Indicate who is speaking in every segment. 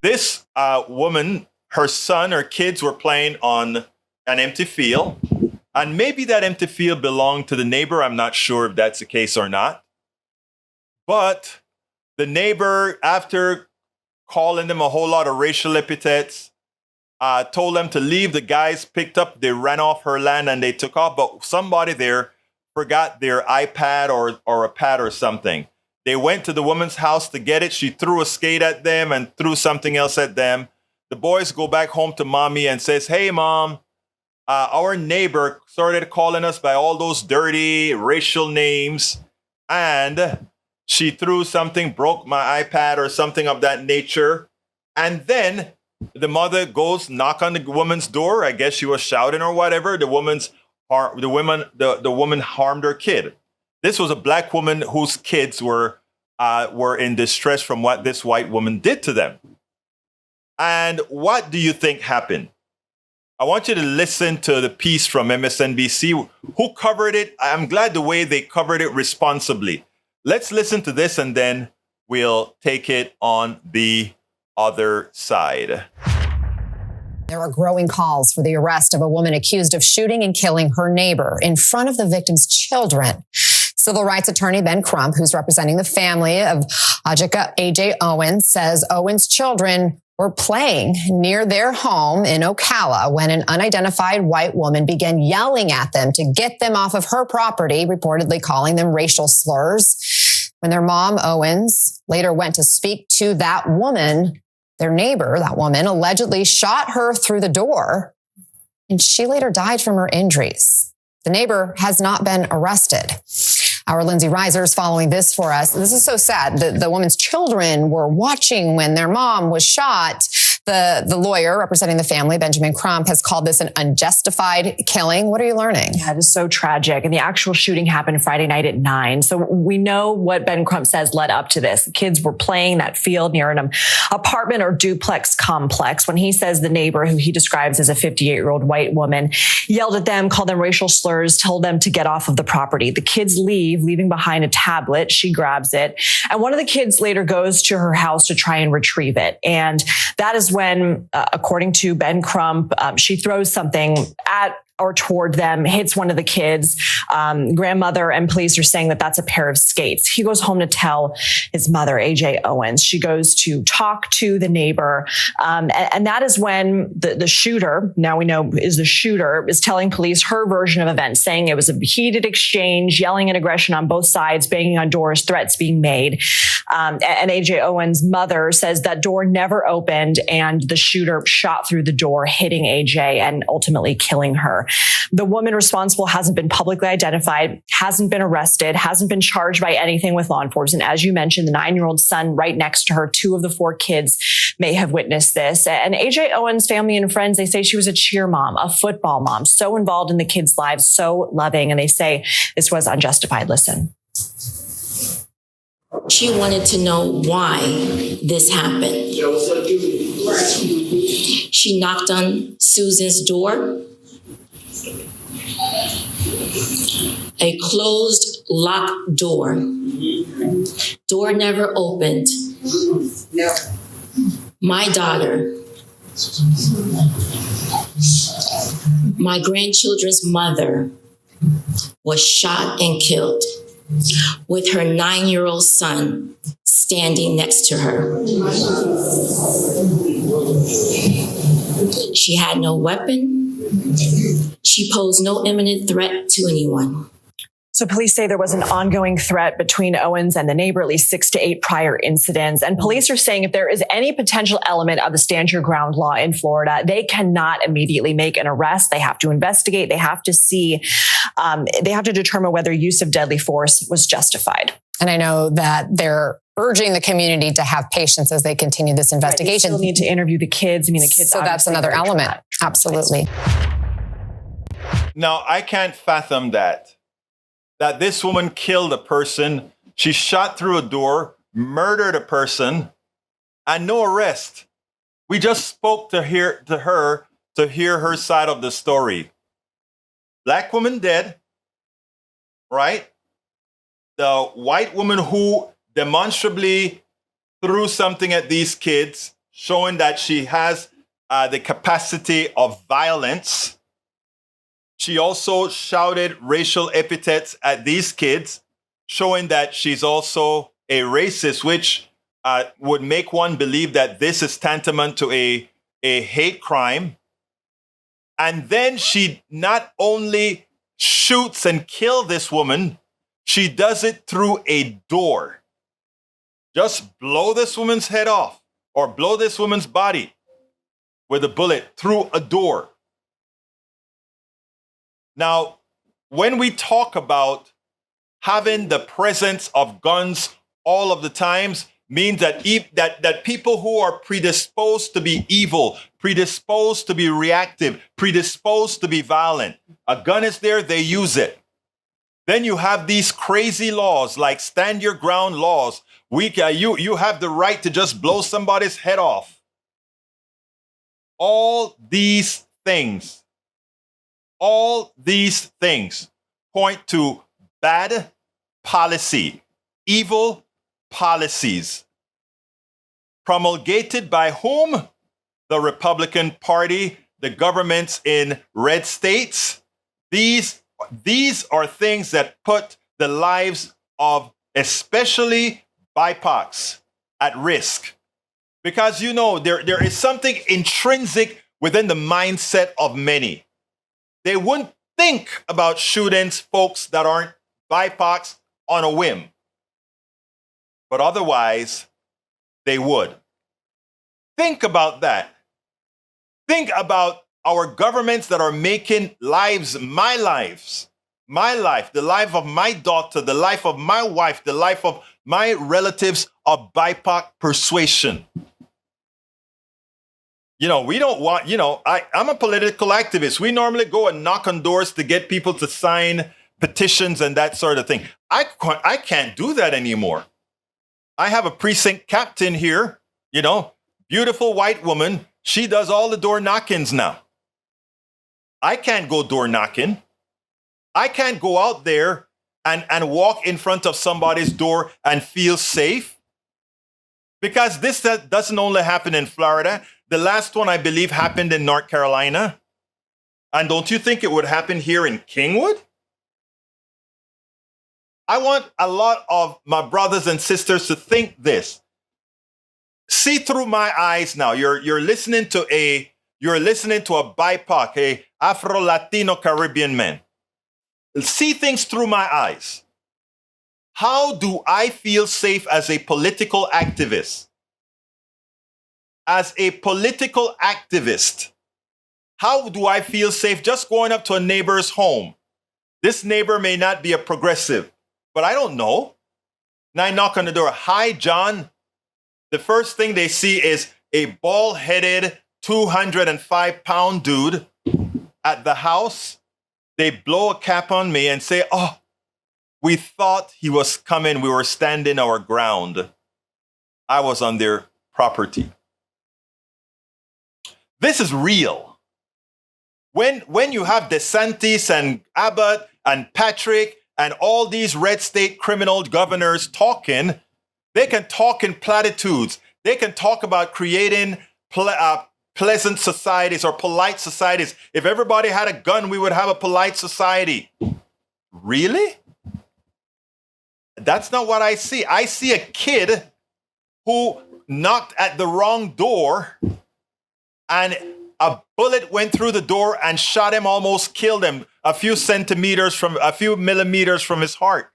Speaker 1: This woman, her kids were playing on an empty field. And maybe that empty field belonged to the neighbor. I'm not sure if that's the case or not. But the neighbor, after calling them a whole lot of racial epithets, told them to leave. The guys picked up, they ran off her land and they took off. But somebody there forgot their iPad or a pad or something. They went to the woman's house to get it. She threw a skate at them and threw something else at them. The boys go back home to mommy and says, "Hey, mom, our neighbor started calling us by all those dirty racial names. And she threw something, broke my iPad or something of that nature." And then the mother goes knock on the woman's door. I guess she was shouting or whatever. The woman harmed her kid. This was a black woman whose kids were in distress from what this white woman did to them. And what do you think happened? I want you to listen to the piece from MSNBC who covered it. I'm glad the way they covered it responsibly. Let's listen to this and then we'll take it on the other side.
Speaker 2: There are growing calls for the arrest of a woman accused of shooting and killing her neighbor in front of the victim's children. Civil rights attorney Ben Crump, who's representing the family of Ajike Owens, says Owens' children were playing near their home in Ocala when an unidentified white woman began yelling at them to get them off of her property, reportedly calling them racial slurs. When their mom, Owens, later went to speak to that woman, their neighbor, that woman, allegedly shot her through the door, and she later died from her injuries. The neighbor has not been arrested. Our Lindsay Reiser is following this for us. This is so sad. The woman's children were watching when their mom was shot. The lawyer representing the family, Benjamin Crump, has called this an unjustified killing. What are you learning?
Speaker 3: Yeah, it is so tragic. And the actual shooting happened Friday night at 9. So we know what Ben Crump says led up to this. The kids were playing that field near an apartment or duplex complex when he says the neighbor, who he describes as a 58-year-old white woman, yelled at them, called them racial slurs, told them to get off of the property. The kids leaving behind a tablet. She grabs it. And one of the kids later goes to her house to try and retrieve it. And that is when, according to Ben Crump, she throws something at or toward them, hits one of the kids. Grandmother and police are saying that that's a pair of skates. He goes home to tell his mother, Ajike Owens. She goes to talk to the neighbor. And that is when the shooter, now we know is the shooter, is telling police her version of events, saying it was a heated exchange, yelling and aggression on both sides, banging on doors, threats being made. And Ajike Owens' mother says that door never opened and the shooter shot through the door, hitting Ajike and ultimately killing her. The woman responsible hasn't been publicly identified, hasn't been arrested, hasn't been charged by anything with law enforcement. As you mentioned, the 9-year-old son right next to her, 2 of the 4 kids may have witnessed this. And Ajike Owens' family and friends, they say she was a cheer mom, a football mom, so involved in the kids' lives, so loving. And they say this was unjustified. Listen.
Speaker 4: She wanted to know why this happened. She knocked on Susan's door. A closed, locked door. Door never opened. No. My daughter, my grandchildren's mother, was shot and killed with her 9-year-old son standing next to her. She had no weapon. She posed no imminent threat to anyone.
Speaker 3: So police say there was an ongoing threat between Owens and the neighbor, at least 6 to 8 prior incidents. And police are saying if there is any potential element of the stand your ground law in Florida, they cannot immediately make an arrest. They have to investigate. They have to see, they have to determine whether use of deadly force was justified.
Speaker 2: And I know that they're urging the community to have patience as they continue this investigation.
Speaker 3: Right, they still need to interview the kids. I mean, the kids.
Speaker 2: So that's another element. Absolutely.
Speaker 1: Now, I can't fathom that this woman killed a person. She shot through a door, murdered a person, and no arrest. We just spoke to hear her side of the story. Black woman dead, right? The white woman who demonstrably threw something at these kids, showing that she has the capacity of violence. She also shouted racial epithets at these kids, showing that she's also a racist, which would make one believe that this is tantamount to a hate crime. And then she not only shoots and kills this woman, she does it through a door. Just blow this woman's head off or blow this woman's body with a bullet through a door. Now, when we talk about having the presence of guns all of the times, means that that people who are predisposed to be evil, predisposed to be reactive, predisposed to be violent, a gun is there, they use it. Then you have these crazy laws like stand your ground laws. You have the right to just blow somebody's head off. All these things point to bad policy, evil policies. Promulgated by whom? The Republican Party, the governments in red states. These are things that put the lives of especially BIPOCs at risk. Because there is something intrinsic within the mindset of many. They wouldn't think about shooting folks that aren't BIPOCs on a whim. But otherwise, they would. Think about that. Think about our governments that are making lives, my life, the life of my daughter, the life of my wife, the life of my relatives of BIPOC persuasion. We don't want, I'm a political activist. We normally go and knock on doors to get people to sign petitions and that sort of thing. I can't do that anymore. I have a precinct captain here, beautiful white woman. She does all the door knockings now. I can't go door knocking. I can't go out there and walk in front of somebody's door and feel safe. Because this doesn't only happen in Florida. The last one, I believe, happened in North Carolina. And don't you think it would happen here in Kingwood? I want a lot of my brothers and sisters to think this. See through my eyes now. You're listening to a BIPOC, a Afro-Latino Caribbean man. See things through my eyes. How do I feel safe as a political activist? As a political activist, how do I feel safe just going up to a neighbor's home? This neighbor may not be a progressive, but I don't know. And I knock on the door. Hi, John. The first thing they see is a bald-headed, 205-pound dude at the house. They blow a cap on me and say, oh, we thought he was coming. We were standing our ground. I was on their property. This is real. When you have DeSantis and Abbott and Patrick and all these red state criminal governors talking, they can talk in platitudes. They can talk about creating pleasant societies or polite societies. If everybody had a gun, we would have a polite society. Really? That's not what I see. I see a kid who knocked at the wrong door and a bullet went through the door and shot him, almost killed him a few millimeters from his heart.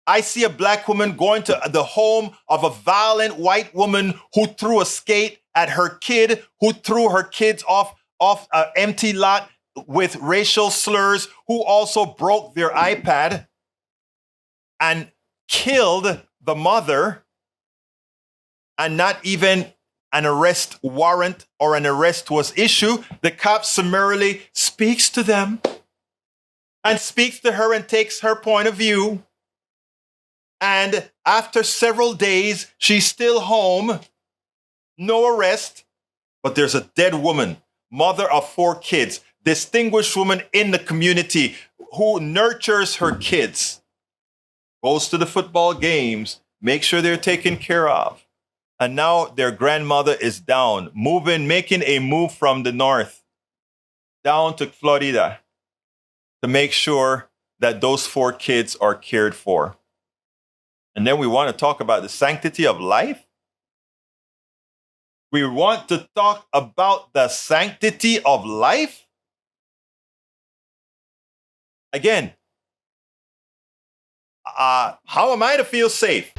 Speaker 1: I see a black woman going to the home of a violent white woman who threw a skate at her kid, who threw her kids off an empty lot with racial slurs, who also broke their iPad and killed the mother, and not even an arrest warrant or an arrest was issued. The cop summarily speaks to them and speaks to her and takes her point of view. And after several days, she's still home, no arrest, but there's a dead woman, mother of 4 kids, distinguished woman in the community who nurtures her kids, goes to the football games, makes sure they're taken care of. And now their grandmother is down, making a move from the north down to Florida to make sure that those 4 kids are cared for. And then we want to talk about the sanctity of life. We want to talk about the sanctity of life. Again, how am I to feel safe?